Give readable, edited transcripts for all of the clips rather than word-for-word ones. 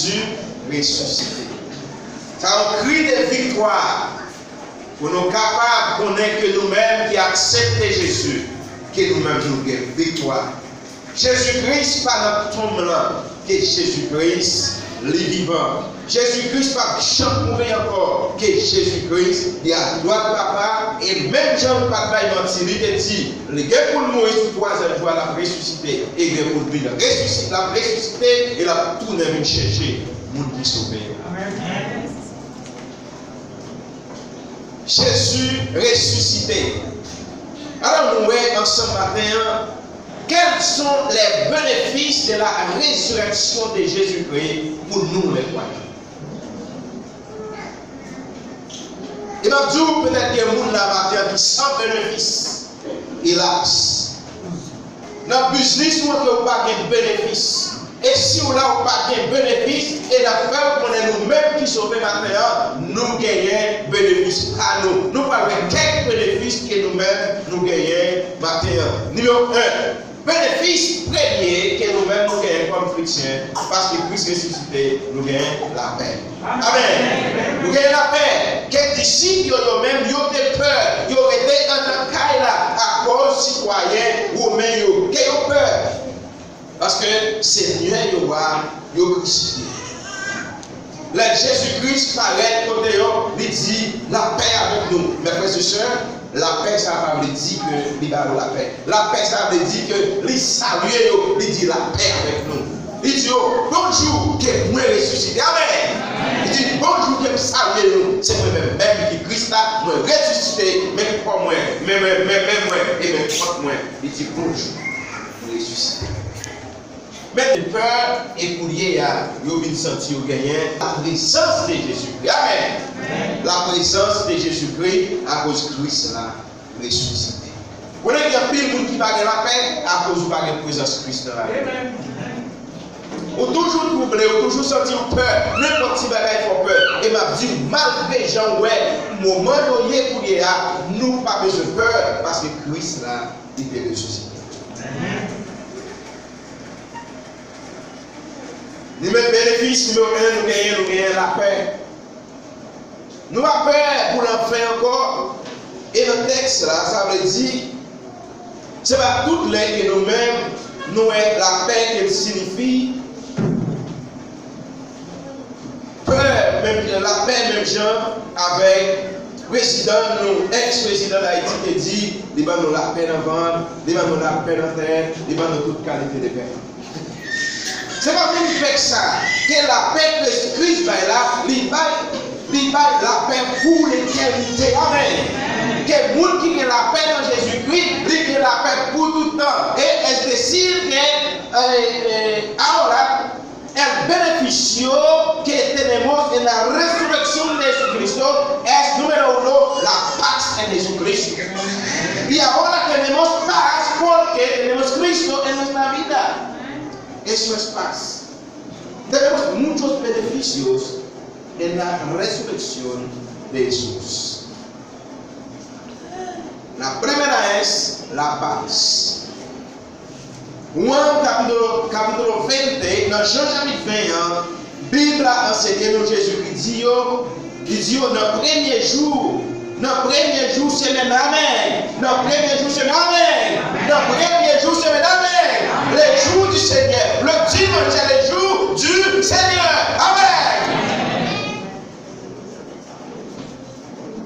Jésus ressuscité. Ça un cri de victoire pour nous capables de connaître que nous-mêmes qui acceptons Jésus, que nous-mêmes nous avons victoire. Jésus-Christ, pas notre tombe là, que Jésus-Christ, le vivant. Jésus-Christ, pas chante mourir encore, que Jésus-Christ, il a droit de papa, et même Jean pas de mentir, il dit, le gars pour mourir sur 3e jour, la ressuscité, et le gars pour venir ressusciter, la ressuscité, et la tourner venir chercher, monde qui sauve. Jésus ressuscité. Alors nous voyons ensemble matin, quels sont les bénéfices de la résurrection de Jésus-Christ pour nous les croyants? Et donc, peut-être qu'il y a des gens là qui sans bénéfice, hélas. Dans le business, nous n'avons pas de bénéfice. Et si on n'a pas de bénéfice, et la peur qu'on est nous-mêmes qui sauvons maintenant, nous gagnons bénéfice à nous. Nous parlons de quelques bénéfices que nous-mêmes nous gagnons maintenant. Numéro 1. Bénéfice premier que nous-mêmes nous gagnons comme chrétiens, parce que Christ ressuscité, nous gagnons la paix. Amen. Nous gagnons la paix. Que disciples eux-mêmes, ils ont des peurs, ils ont été en tant à cause citoyens romains, qui ont peur. Parce que Seigneur il a crucifié. Là, Jésus-Christ paraît côté il dit la paix avec nous. Mes frères et sœurs, la paix, ça veut dire que il a la paix. La paix, ça veut dire que il salue, il dit la paix avec nous. Il dit bonjour, que moi ressuscité. Amen. Il dit bonjour, que salue nous. C'est moi-même, même qui Christ a, moi ressuscité, même pas moi, même moi, et même pas moi. Il dit bonjour, ressuscité. Mais de peur et pour lier à Yovin sentir gagner la présence de Jésus-Christ. Amen. La présence de Jésus-Christ à cause de Christ là ressuscité. Vous voyez qu'il y a plus de monde qui va gagner la paix à cause de la présence de Christ là. Amen. Ou toujours troublé, ou toujours sentir peur, n'importe qui bagaille font peur. Et m'a dit malgré Jean ouais, moment donné pour lier à nous pas besoin de peur parce que Christ là il est ressuscité. Amen. Numéro bénéfice numéro 1, nous gagnons la paix. Nous avons peur pour l'en faire encore. Et le texte là, ça veut dire, c'est pas toutes les que nous-mêmes, nous avons la paix qu'elle signifie. Peur, même la paix, même gens, avec président, nous, ex-président d'Haïti qui dit, il va nous la paix dans le ventre, il va nous la paix dans la terre, il va nous toute qualité de paix. C'est pas même avec ça que la paix que Christ va là, il va la paix pour l'éternité. Amen. Que le monde qui a la paix dans Jésus-Christ, il a la paix pour tout le temps. Et est-ce que s'il que alors elle bénéficie que tenemos en la résurrection de Jesucristo es número 1 la paz en Jesucristo. Y ahora tenemos paz porque tenemos Cristo en nuestra vida. Eso es paz. Tenemos muchos beneficios en la resurrección de Jesús. La primera es la paz. Juan capítulo 20, dans Jean chapitre 20, la Bible a enseigné nous Jésus-Christ dit notre premier jour, semaine, amen. Notre premier jour, semaine, amen. Notre premier jour, semaine, amen. Le jour du Seigneur. Le dimanche, c'est le jour du Seigneur. Amen.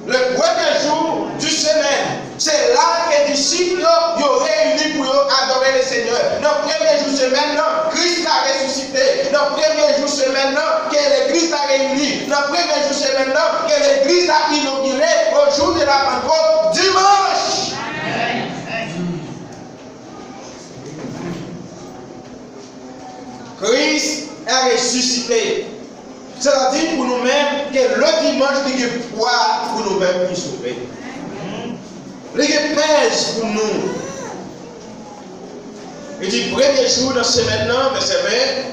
Le premier jour du semaine, c'est là que les disciples sont réunis pour adorer le Seigneur. Notre premier jour semaine, Christ a ressuscité. Notre premier jour semaine, que l'Église a réuni. Notre premier jour semaine, que l'Église a inauguré au jour de la Pentecôte, dimanche. Christ a ressuscité. C'est-à-dire pour nous-mêmes que le dimanche, il y a poids pour nous-mêmes qui sauver. Il y a pèse pour nous. Il dit premier jour dans ce maintenant, verset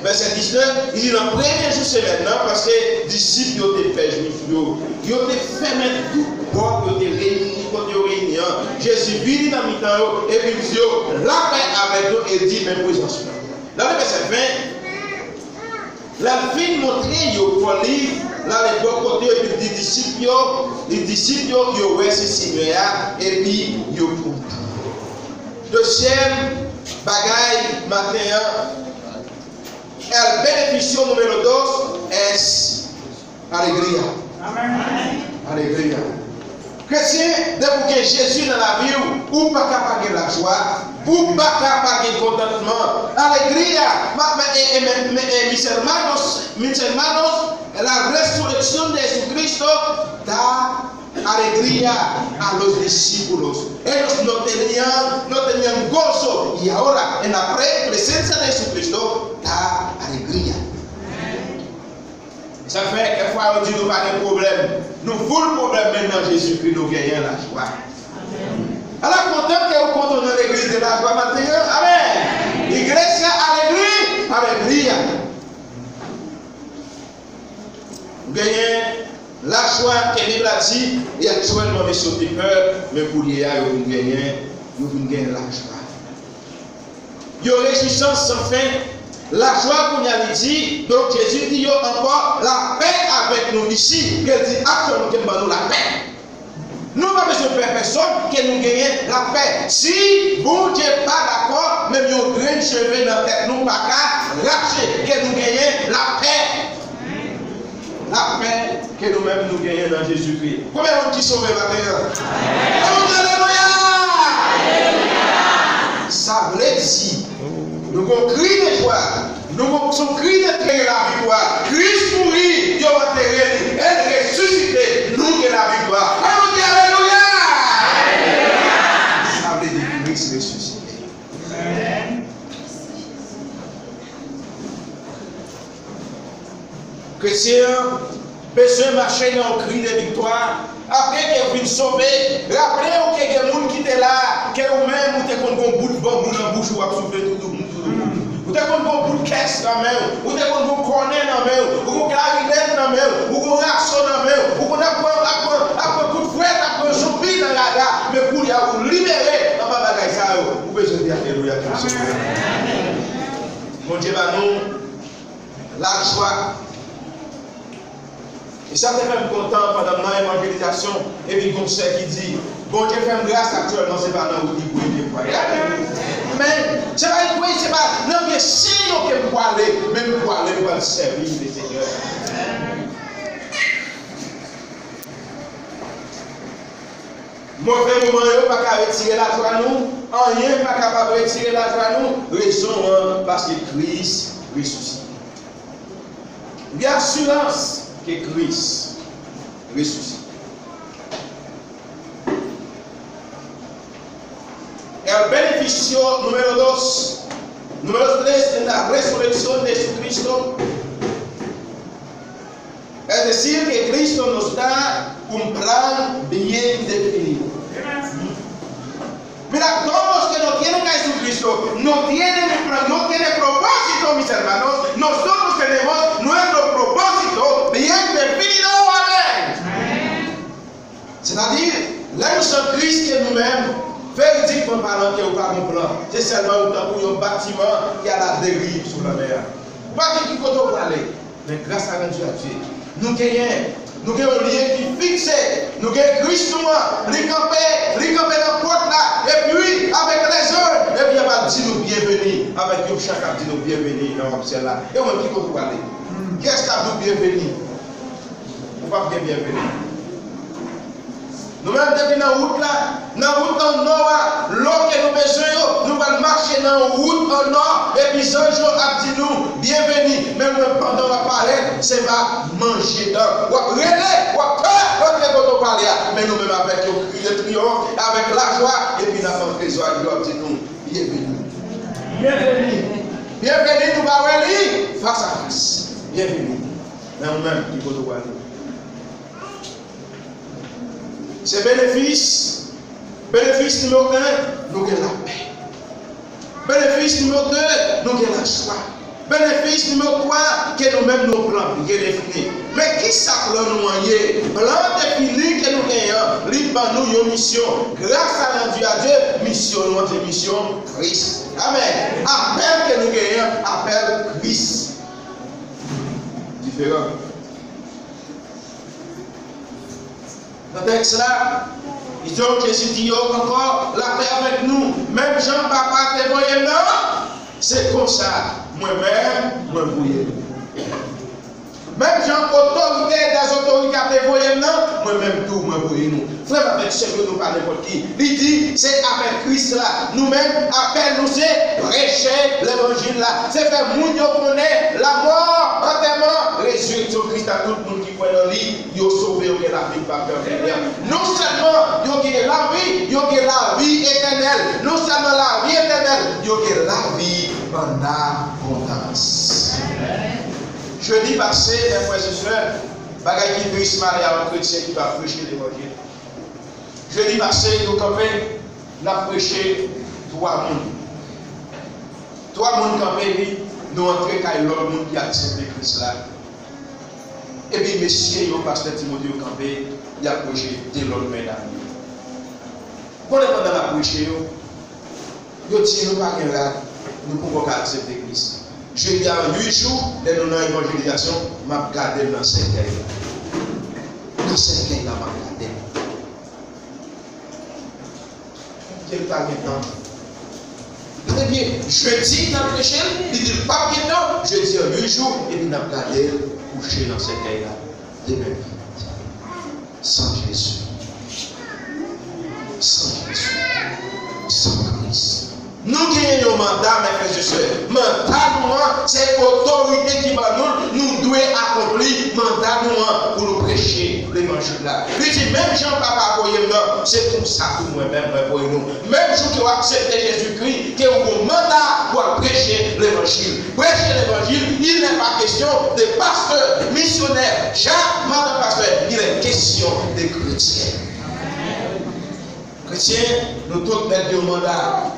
20, verset 19, il dit dans le premier jour c'est maintenant parce que les disciples ont été faits juifs, ils ont été fait mettre tout bord, ils ont été réunis, Jésus vit dans le temps et puis il dit la paix avec nous et dit même présence. Dans le verset 20, La fin montrer yo pour lui là les deux côtés et puis les disciples yo ouais c'est Seigneur et puis yo pour. Deuxième bagaille matin el beneficio numéro 2 es alegria. Amen. Alegria. Chrétien, dès que Jésus dans la vie, ou pas capable la joie, ou pas capable le contentement, alegria. Mis hermanos, la resurrección de Jesucristo da alegría a los discípulos. Ellos no tenían gozo y ahora en la presencia de Jesucristo da alegría. Ça fait que fois on dit nous pas de problème. Nous voulons le problème maintenant Jésus-Christ nous gagnons la joie. Alors content que vous comptez dans l'église de la joie maintenant. Amen. Iglesia alegría. Nous gagnons la joie que la Bible a dit et actuellement mes sautés peur mais pour y aller vous gagnez la joie. Il y a une réjouissance sans fin. La joie qu'on a dit, donc Jésus dit encore la paix avec nous ici. Qu'elle dit actuellement que nous la paix. Nous n'avons pas besoin de faire personne que nous gagnions la paix. Si bon Dieu n'est pas d'accord, même nos grains de cheveux dans la tête, nous pas qu'à lâcher que nous gagnons la paix. La paix que nous-mêmes nous gagnons dans Jésus-Christ. Combien de gens sont sauvés maintenant? Alléluia! Ça veut dire. Nous avons crié de joie. Nous avons crié de la victoire. Christ mourit, Dieu va enterrer, elle ressuscité, nous avons la victoire. Alléluia! Ça veut dire Christ ressuscité. Chrétien, besoin de marcher dans le cri de victoire. Après que vous sauvé, rappelez-vous qu'il y a des gens qui étaient là, que vous-même, vous avez un bout de bambou dans la bouche, vous avez soufflé tout le monde. Vous avez un bout de caisse dans la main, vous avez un bout de cornet dans la main, vous avez un clarinette dans la main, vous avez un arceau dans la main, vous avez un coup de fouet, vous avez un zombie dans la gare, mais pour vous libérer, dans ma bagaille, vous pouvez dire Alléluia. Mon Dieu, nous, la joie. Et ça te fait me content pendant l'évangélisation. Et puis, comme ça qui dit, bon Dieu fait grâce actuellement, c'est pas dans où il peut aller. Mais, c'est pas une c'est pas, non, mais si on peut aller, même pour aller pour le servir le Seigneur. Mauvais moment, il n'y a pas qu'à retirer la joie nous. Rien n'est pas capable de retirer la joie nous. Raison, parce que Christ ressuscite. Il y a assurance que Christ ressuscite. El beneficio número 2, número 3 en la resurrección de Jesucristo. Es decir, que Cristo nos da un plan bien definido. Mira, todos los que no tienen a Jesucristo no tienen un plan, no tienen propósito, mis hermanos. Nosotros tenemos nuestro propósito bien definido. Amén. C'est-à-dire, là nous sommes Christ et nous-mêmes, véridiquement parlant, qu'il n'y a pas un plan. C'est seulement un temps pour un bâtiment qui a la dérive sur la mer. Pas qui côté pour aller, mais grâce à Dieu, nous gagnons. Nous avons un lien qui fixe, nous avons Christ noir, les camper dans la porte là, et puis avec les heures, et puis il va dire nous bienvenue, avec nous chacun dit nous bienvenue dans l'observe là. Et on qui peut aller? Qu'est-ce qu'a nous bienvenue? On va bien bienvenue. Nous-mêmes, depuis dans la route là, dans la route en nord, l'eau que nous besoin, nous allons marcher dans la route en nord, et puis un jour, a dit nous, bienvenue, même pendant la parler, c'est va manger dans. Ou relais, ou peur, on parler, mais nous-mêmes avec le cri de triomphe, avec la joie, et puis dans notre joie, il dit nous, bienvenue. Bienvenue. Bienvenue, nous allons aller face à face. Bienvenue. Nous-mêmes, il faut nous voir. C'est bénéfice. Bénéfice numéro 1, nous avons la paix. Bénéfice numéro 2, nous avons la joie. Bénéfice numéro 3, que nous-mêmes nous plans, qui est défini. Mais qui s'appelle nous moyen? Plan défini que nous gagnons, libre nous une mission. Grâce à Dieu, mission, notre mission, Christ. Amen. Appel que nous gagnons, appel Christ. texte là, il dit que Jésus dit encore la paix avec nous. Même Jean, papa, te voyez non? C'est comme ça. Moi-même, moi voyez. Même Jean, autorité des autorités à te voyez non? Moi-même tout, moi voyez nous. Frère, avec ce que nous parlons n'importe qui. Il dit, c'est avec Christ là. Nous-mêmes, appel nous, c'est prêcher l'évangile là. C'est faire moun yo connaît la mort, enterrement, résurrection Christ à tout le monde qui croit dans lui. Yo sauvé, yo la vie par peur. Non seulement yo gagne la vie, yo gagne la vie éternelle. Non seulement la vie éternelle, yo gagne la vie en abondance. Jeudi passé, mes frères et sœurs, bagaille qui peut se marier à un chrétien qui va prêcher l'évangile. Jeudi passé, nous campons, nous avons prêché 3 mondes. 3 mondes campés, nous entrons avec l'autre monde qui a accepté Christ là. Et puis, messieurs, le pasteur Timothée campé, il a prêché dès l'autre main d'amis. Pendant la prêché, il dit nous pas là, nous pouvons accepter Christ. Je dis à 8 jours, dans notre évangélisation, je vais garder dans 5 ans. Dans 5 ans, je vais garder. Quel pas maintenant? Très bien, je dis dans le péché, il dit pas maintenant, je dis à 8 jours, et puis je vais garder, coucher dans 5 ans là, demain vite. Sans Jésus. Sans Jésus. Sans Christ. Nous gagnons un mandat, mes frères et sœurs. Mandat, c'est l'autorité qui va nous doit accomplir mandat pour nous prêcher l'évangile là. Il dit, même Jean Papa, c'est comme ça que moi-même, nous. Même si vous acceptez Jésus-Christ, que vous avez un mandat pour prêcher l'évangile. Prêcher l'évangile, il n'est pas question de pasteur, missionnaire, chaque mandat pasteur, il est question de chrétiens. Chrétiens, nous tous mettons un mandat.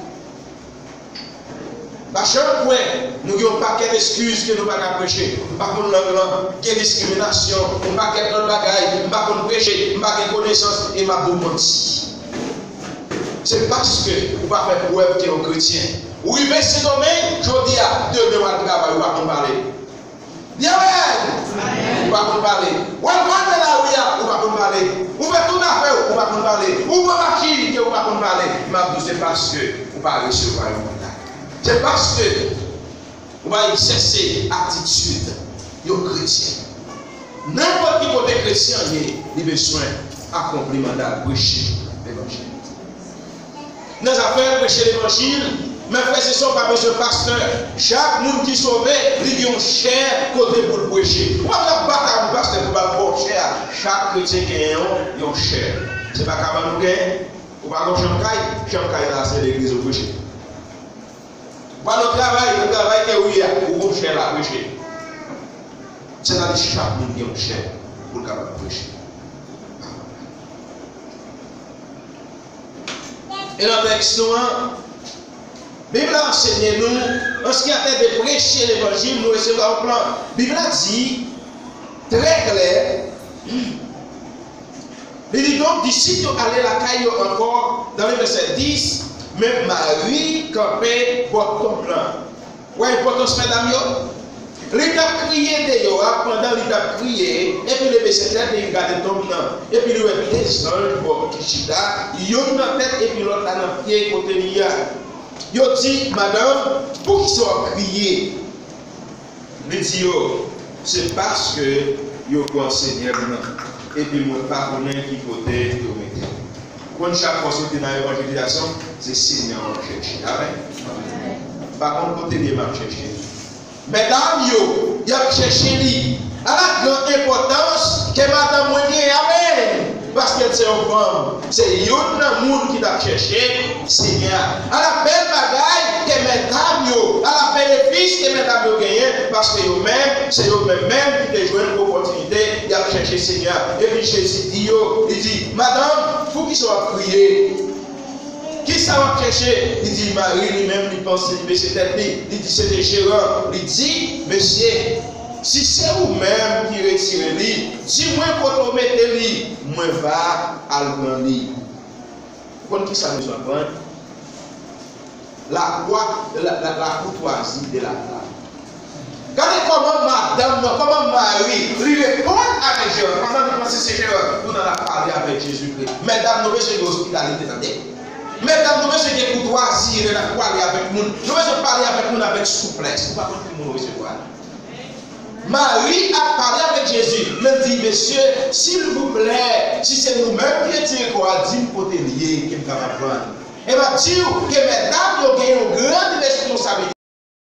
Par chaque point, nous avons un paquet d'excuses que nous ne pouvons pas prêcher. Nous ne pouvons pas de discrimination, nous ne pouvons pas de bagaille, nous ne pouvons pas prêcher, nous ne pouvons pas de connaissance et nous ne pouvons pas mentir. C'est parce que vous ne pouvez pas faire preuve que vous êtes chrétien. Vous vivez ce domaine, je dis à 2 mois de travail, vous ne pouvez pas parler. Bien, vous ne pouvez pas parler. Vous ne pouvez pas parler. Vous faites tout à fait, vous ne pouvez pas parler. Vous pouvez marcher, vous ne pouvez pas parler. Mais c'est parce que vous ne pouvez pas recevoir le mandat. C'est parce que vous allez cesser l'attitude de chrétien. N'importe qui côté chrétien, il a besoin d'accomplir le mandat de prêcher l'évangile. Dans les affaires de prêcher l'évangile, mes frères et sœurs, pas besoin de pasteur. Chaque monde qui est sauvé, il a un cher côté pour le prêcher. Vous ne pouvez pas battre un pasteur pour le bon cher. Chaque chrétien qui a un cher. Ce n'est pas comme nous gagnons. Vous ne pouvez pas Chancaille, c'est l'église au prêcher. Voilà le travail que oui, vous avez cher à prêcher. C'est dans les chaque monde qui est cher pour le prêcher. Et dans le texte, la Bible enseigne nous, en ce qui a été de prêcher l'évangile, nous recevons un plan. La Bible dit, très clair, il dit donc, d'ici, aller la caille encore, dans le verset 10, mais Marie campait pour ton plan. Ouais, importance, mesdames, il a crié d'ailleurs, pendant qu'il a crié, et puis le verset 7, il regarde ton plan. Et puis il a des anges pour Kishida, il y a une tête et puis l'autre a un pied côté lié. Il a dit, madame, pour qu'ils soient criés, il dit, c'est parce que il y a un Seigneur. Et puis, moi, pas connaître qui côté de mettre. Quand chaque fois que dans l'évangélisation, c'est Seigneur qui cherche. Amen. Par contre, côté de m'a cherché. Mesdames, il a cherché lui. À la grande importance que madame moi dit amen. Parce qu'elle c'est une femme. C'est un monde qui t'a cherché, Seigneur. À la belle bagaille que mesdames, à la bénéfice que mesdames ont gagné, parce que eux-mêmes, c'est eux-mêmes qui ont joué une opportunité, ils ont cherché Seigneur. Et puis Jésus dit, il dit, madame, il faut qu'ils soient priés. Qui ça va chercher? Il dit, Marie lui-même, il pense, mais c'était lui. Il dit, c'était Gérard. Il dit, monsieur, si c'est vous-même qui retirez lui, dis-moi quand on mette lui, moi va à le lui. Vous comprenez qui ça nous apprend? La courtoisie de la femme. Regardez comment madame, comment Marie, lui répond avec Gérard. Pendant que c'est Gérard, nous allons parler avec avec Jésus. Mesdames, nous besoin d'hospitalité. Mesdames, nous besoin de courtoisie, de parler avec nous. Nous besoin de parler avec nous avec souplesse. Nous ne pouvons pas recevoir. Marie a parlé avec Jésus. Elle dit, monsieur, s'il vous plaît, si c'est nous-mêmes chrétiens qu'on a dit, pour te lier, qui me prendre. Et m'a dit que mesdames, ont une grande responsabilité.